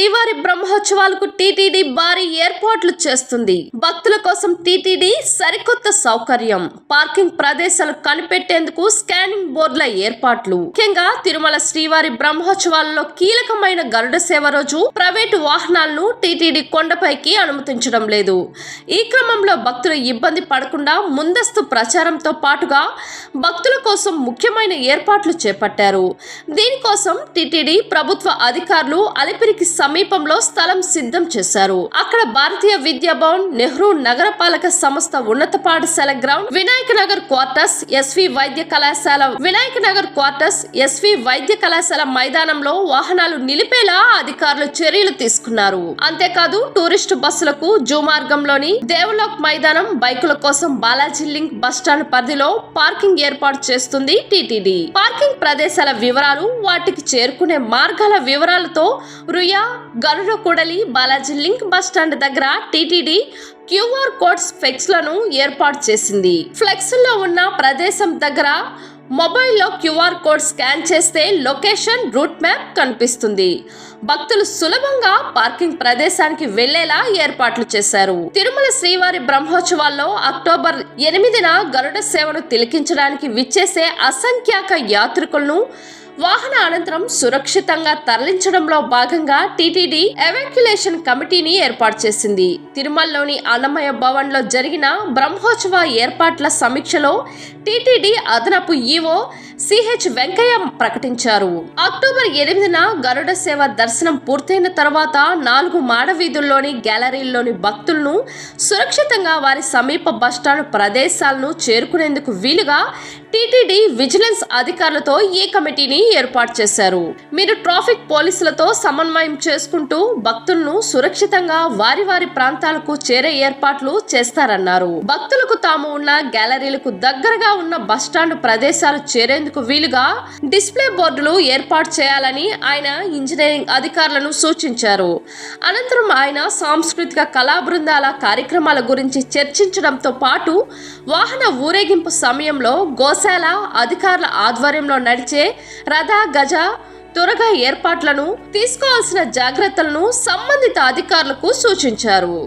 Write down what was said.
శ్రీవారి బ్రహ్మోత్సవాలకు టీటీడీ భారీ ఏర్పాట్లు చేస్తుంది. భక్తుల కోసం టీటీడీ సరికొత్త సౌకర్యం, పార్కింగ్ ప్రదేశాలు కనిపెట్టేందుకు స్కానింగ్ బోర్డుల ఏర్పాట్లు. ముఖ్యంగా తిరుమల శ్రీవారి బ్రహ్మోత్సవాలలో కీలకమైన గరుడ సేవ రోజు ప్రైవేటు వాహనాలను టీటీడీ కొండపైకి అనుమతించడం లేదు. ఈ క్రమంలో భక్తులు ఇబ్బంది పడకుండా ముందస్తు ప్రచారంతో పాటుగా భక్తుల కోసం ముఖ్యమైన ఏర్పాట్లు చేపట్టారు. దీనికోసం టీటీడీ ప్రభుత్వ అధికారులు అలిపిరికి సమీపంలో స్థలం సిద్ధం చేశారు. అక్కడ భారతీయ విద్యా భవన్, నెహ్రూ నగరపాలక సంస్థ ఉన్నత పాఠశాల ground, Vinayaka Nagar quarters, SV వైద్య కళాశాల మైదానంలో వాహనాలు నిలిపేలా అధికారులు చర్యలు తీసుకున్నారు. అంతేకాదు టూరిస్టు బస్సులకు జూ మార్గంలోని దేవలోక్ మైదానం, బైకుల కోసం బాలాజీ లింక్ బస్టాండ్ పరిధిలో పార్కింగ్ ఏర్పాటు చేస్తుంది టీటీడీ. పార్కింగ్ ప్రదేశాల వివరాలు, వాటికి చేరుకునే మార్గాల వివరాలతో రుయా, గరుడ కూడలి, బాలాజీ లింక్ బస్టాండ్ దగ్గర టీటీడీ క్యూఆర్ కోడ్స్ ఫ్లెక్స్లను ఏర్పాటు చేసింది. ఫ్లెక్స్లో ఉన్న ప్రదేశం దగ్గర మొబైల్లో క్యూఆర్ కోడ్ స్కాన్ చేస్తే లొకేషన్, రూట్ మ్యాప్ కనిపిస్తుంది. భక్తులు సులభంగా పార్కింగ్ ప్రదేశానికి వెళ్లేలా ఏర్పాట్లు చేశారు. తిరుమల శ్రీవారి బ్రహ్మోత్సవాల్లో అక్టోబర్ 8న గరుడ సేవను తిలకించడానికి విచ్చేసే అసంఖ్యాక యాత్రికులను వాహన అనంతరం సురక్షితంగా తరలించడంలో భాగంగా టీటీడీ ఎవాక్యులేషన్ కమిటీని ఏర్పాటు చేసింది. తిరుమలలోని అన్నమయ్య భవన్ లో జరిగిన బ్రహ్మోత్సవ ఏర్పాట్ల సమీక్షలో టీటీడీ అదనపు ఈవో సిహెచ్ వెంకయ్య ప్రకటించారు. అక్టోబర్ 8న గరుడ సేవ దర్శనం పూర్తయిన తర్వాత 4 మాడ వీధుల్లోని గ్యాలరీల్లోని భక్తులను సురక్షితంగా వారి సమీప బస్టాండ్ ప్రదేశాలను చేరుకునేందుకు వీలుగా టీటీడీ విజిలెన్స్ అధికారులతో ఈ కమిటీని ఏర్పాటు చేశారు. మీరు ట్రాఫిక్ పోలీసులతో సమన్వయం చేసుకుంటూ భక్తులను సురక్షితంగా వారి వారి ప్రాంతాలకు చేరే ఏర్పాట్లు చేస్తారన్నారు. భక్తులకు తాము ఉన్న గ్యాలరీలకు దగ్గరగా ఉన్న బస్టాండ్ ప్రదేశాలు చేరేందుకు వీలుగా డిస్ప్లే బోర్డులు ఏర్పాటు చేయాలని ఆయన ఇంజనీరింగ్ అధికారులను సూచించారు. అనంతరం ఆయన సాంస్కృతిక కళా బృందాల కార్యక్రమాల గురించి చర్చించడంతో పాటు వాహన ఊరేగింపు సమయంలో గోశాల అధికారుల ఆధ్వర్యంలో నడిచే రథ, గజ, త్వరగా ఏర్పాట్లను తీసుకోవాల్సిన జాగ్రత్తలను సంబంధిత అధికారులకు సూచించారు.